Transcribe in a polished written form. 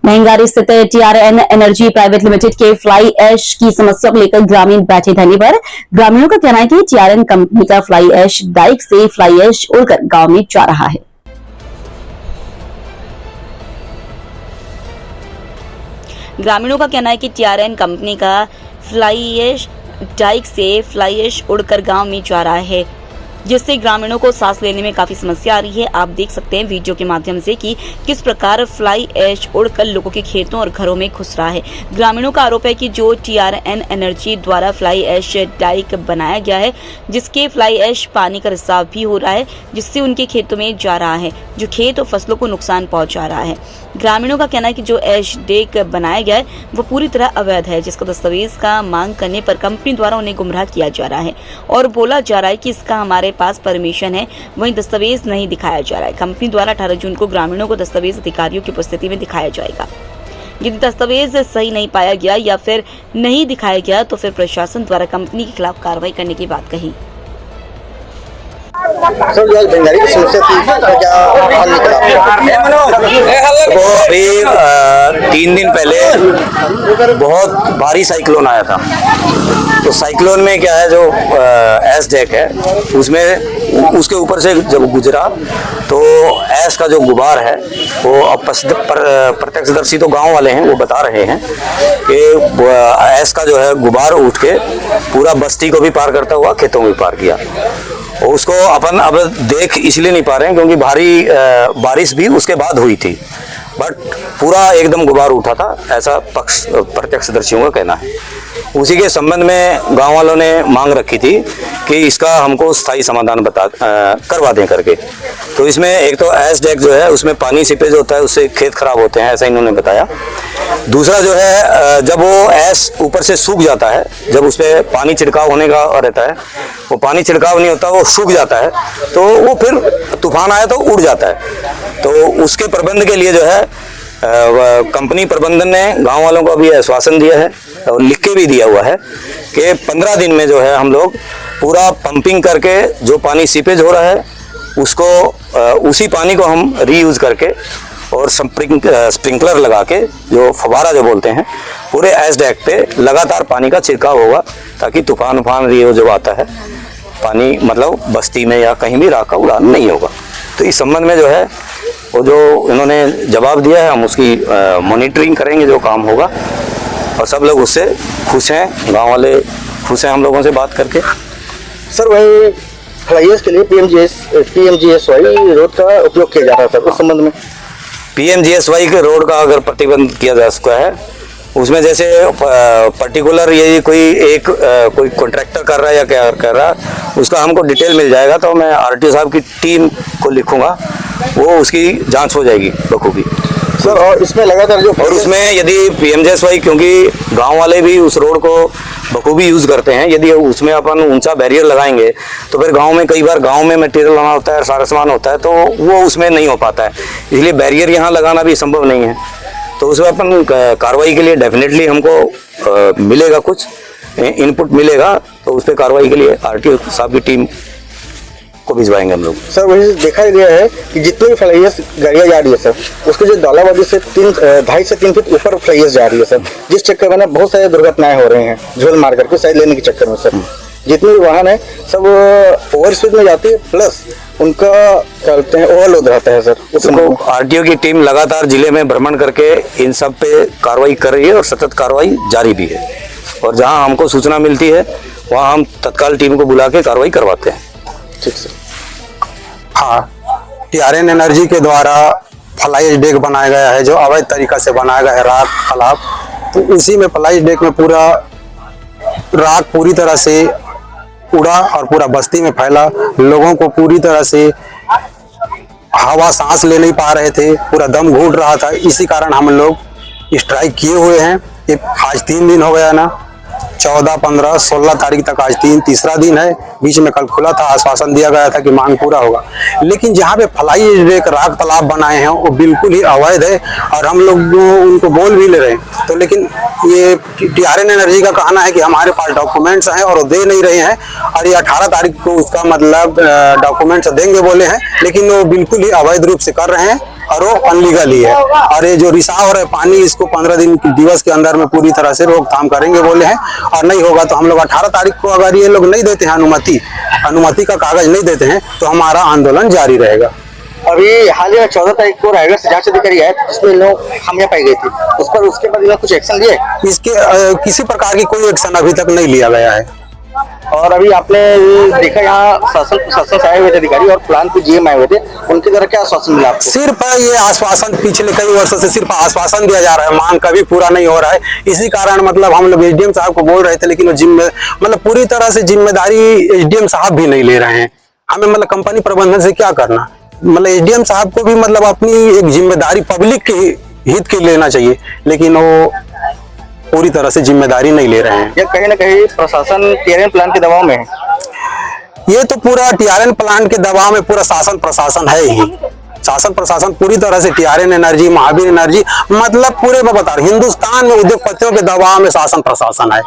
महंगारी स्थित TRN energy private limited के fly ash की समस्या को लेकर ग्रामीण बैठे धरने पर। ग्रामीणों का कहना है कि टीआरएन कंपनी का फ्लाई ऐश डाइक से फ्लाई ऐश उड़कर गांव में जा रहा है। ग्रामीणों का कहना है कि टीआरएन कंपनी का फ्लाई ऐश डाइक से फ्लाई ऐश उड़कर गांव में जा रहा है, जिससे ग्रामीणों को सांस लेने में काफी समस्या आ रही है। आप देख सकते हैं वीडियो के माध्यम से कि किस प्रकार फ्लाई ऐश उड़कर लोगों के खेतों और घरों में घुस रहा है। ग्रामीणों का आरोप है कि जो टीआरएन एनर्जी द्वारा फ्लाई ऐश डाइक बनाया गया है, जिसके फ्लाई ऐश पानी का रिसाव भी हो रहा है, जिससे उनके खेतों में जा रहा है, जो खेत और फसलों को नुकसान पहुंचा रहा है। ग्रामीणों का कहना है कि जो ऐश डेक बनाया गया है वो पूरी तरह अवैध है, जिसका दस्तावेज का मांग करने पर कंपनी द्वारा उन्हें गुमराह किया जा रहा है और बोला जा रहा है कि इसका हमारे पास परमिशन है, वहीं दस्तावेज नहीं दिखाया जा रहा है। कंपनी द्वारा 18 जून को ग्रामीणों को दस्तावेज अधिकारियों की उपस्थिति में दिखाया जाएगा। यदि दस्तावेज सही नहीं पाया गया या फिर नहीं दिखाया गया तो फिर प्रशासन द्वारा कंपनी के खिलाफ कार्रवाई करने की बात कही। सर, जो महंगाई की समस्या थी उसका क्या हल निकला? वो अभी 3 दिन पहले बहुत भारी साइक्लोन आया था। तो साइक्लोन में क्या है, जो ऐश डेक है उसमें उसके ऊपर से जब गुजरा तो ऐश का जो गुबार है वो अब प्रत्यक्षदर्शी तो गांव वाले हैं, वो बता रहे हैं कि ऐश का जो है गुबार उठ के पूरा बस्ती को भी पार करता हुआ खेतों में भी पार किया। उसको अपन अब देख इसलिए नहीं पा रहे हैं क्योंकि भारी बारिश भी उसके बाद हुई थी, बट पूरा एकदम गुबार उठा था, ऐसा प्रत्यक्षदर्शियों का कहना है। उसी के संबंध में गांव वालों ने मांग रखी थी कि इसका हमको स्थायी समाधान करवा दें करके। तो इसमें एक तो ऐश डेक जो है उसमें पानी सीपेज होता है, उससे खेत खराब होते हैं, ऐसा इन्होंने बताया। दूसरा जो है, जब वो ऐश ऊपर से सूख जाता है, जब उस पर पानी छिड़काव होने का रहता है, वो पानी छिड़काव नहीं होता, वो सूख जाता है, तो वो फिर तूफान आया तो उड़ जाता है। तो उसके प्रबंध के लिए जो है कंपनी प्रबंधन ने गांव वालों को अभी आश्वासन दिया है और लिख के भी दिया हुआ है कि 15 दिन में जो है हम लोग पूरा पंपिंग करके जो पानी सीपेज हो रहा है उसको उसी पानी को हम रीयूज करके और स्प्रिंकलर लगा के, जो फवारा जो बोलते हैं, पूरे ऐश डेक पे लगातार पानी का छिड़काव होगा ताकि तूफान ये जो आता है पानी मतलब बस्ती में या कहीं भी राख का उड़ान नहीं होगा। तो इस संबंध में जो है वो जो इन्होंने जवाब दिया है, हम उसकी मॉनिटरिंग करेंगे जो काम होगा, और सब लोग उससे खुश हैं, गांव वाले खुश हैं हम लोगों से बात करके। सर, वही फ्लाई ऐश के लिए पीएमजीएसवाई रोड का उपयोग किया जा रहा है सर, उस संबंध में पीएमजीएसवाई के रोड का अगर प्रतिबंध किया जा सकता है, उसमें जैसे पर्टिकुलर ये कोई कॉन्ट्रैक्टर कर रहा है या क्या कर रहा है, उसका हमको डिटेल मिल जाएगा तो मैं आरटीओ साहब की टीम को लिखूंगा, वो उसकी जांच हो जाएगी बखूबी सर। और इसमें लगातार जो और उसमें यदि पीएमजीएसवाई, क्योंकि गांव वाले भी उस रोड को बखूबी यूज करते हैं, यदि उसमें अपन ऊंचा बैरियर लगाएंगे तो फिर गांव में कई बार गांव में मटेरियल लाना होता है, सारा सामान होता है, तो वो उसमें नहीं हो पाता है, इसलिए बैरियर यहाँ लगाना भी संभव नहीं है। तो उसमें अपन कार्रवाई के लिए डेफिनेटली हमको मिलेगा, कुछ इनपुट मिलेगा, तो उस पर कार्रवाई के लिए आरटीओ साहब की टीम को भिजवाएंगे हम लोग। सर, वही देखा गया है कि जितनी भी फ्लाई ऐश गाड़ियाँ जा रही है सर, उसके जो दालावादी से 2.5 से 3 फीट ऊपर फ्लाई ऐश जा रही है सर, जिस चक्कर में ना बहुत सारी दुर्घटनाएं हो रही हैं, झोल मार करके साइड लेने के चक्कर में सर। जितने भी वाहन है सब ओवर स्पीड में जाती है, प्लस उनका कहते हैं ओवरलोड रहता है सर। उसको आरटीओ की टीम लगातार जिले में भ्रमण करके इन सब पे कार्रवाई कर रही है और सतत कार्रवाई जारी भी है, और जहां हमको सूचना मिलती है वहां हम तत्काल टीम को बुला के कार्रवाई करवाते हैं। ठीक सर। हाँ, टीआरएन एनर्जी के द्वारा फ्लाई ऐश डेक बनाया गया है, जो अवैध तरीका से बनाया गया है राख तालाब, तो उसी में फ्लाई ऐश डेक में पूरा राख पूरी तरह से उड़ा और पूरा बस्ती में फैला, लोगों को पूरी तरह से हवा सांस ले नहीं पा रहे थे, पूरा दम घुट रहा था। इसी कारण हम लोग स्ट्राइक किए हुए हैं। ये आज 3 दिन हो गया ना, 14, 15, 16 तारीख तक आज तीसरा दिन है। बीच में कल खुला था, आश्वासन दिया गया था कि मांग पूरा होगा, लेकिन जहाँ पे फ्लाई ऐश राख तालाब बनाए हैं वो बिल्कुल ही अवैध है और हम लोग उनको बोल भी ले रहे हैं। तो लेकिन ये टीआरएन एनर्जी का कहना है कि हमारे पास डॉक्यूमेंट्स हैं और वो दे नहीं रहे हैं, और ये 18 तारीख को उसका मतलब डॉक्यूमेंट्स देंगे बोले हैं, लेकिन वो बिल्कुल ही अवैध रूप से कर रहे हैं और वो अनलीगल ही है। और ये जो रिसाव और पानी, इसको 15 दिवस के अंदर में पूरी तरह से रोकथाम करेंगे बोले हैं। और नहीं होगा तो हम लोग 18 तारीख को अगर ये लोग नहीं देते हैं अनुमति का कागज नहीं देते हैं तो हमारा आंदोलन जारी रहेगा। अभी हाल ही में 14 तारीख को रायगढ़ से जांच अधिकारी आए जिसमें लोग खामियां पाई गई थी, उस पर उसके बाद इन्होंने कुछ एक्शन लिए? इसके किसी प्रकार की कोई एक्शन अभी तक नहीं लिया गया है। और अभी आपने देखा यहाँ शासन से आए हुए थे अधिकारी और प्लान पे जीएम आए हुए थे, उनके द्वारा क्या आश्वासन मिला आपको? सिर्फ ये आश्वासन पिछले कई वर्षों से सिर्फ आश्वासन दिया जा रहा है, मांग कभी पूरा नहीं हो रहा है। इसी कारण मतलब हम लोग एसडीएम साहब को बोल रहे थे, लेकिन वो मतलब पूरी तरह से जिम्मेदारी एसडीएम साहब भी नहीं ले रहे हैं। हमें मतलब कंपनी प्रबंधन से क्या करना, मतलब एसडीएम साहब को भी मतलब अपनी एक जिम्मेदारी पब्लिक के हित के लेना चाहिए, लेकिन वो पूरी तरह से जिम्मेदारी नहीं ले रहे हैं। या कहीं ना कहीं प्रशासन टीआरएन प्लान के दबाव में है? ये तो पूरा टीआरएन प्लान के दबाव में पूरा शासन प्रशासन है ही। शासन प्रशासन पूरी तरह से टीआरएन एनर्जी, महावीर एनर्जी, मतलब पूरे में बता रहे हिंदुस्तान में उद्योगपतियों के दबाव में शासन प्रशासन है।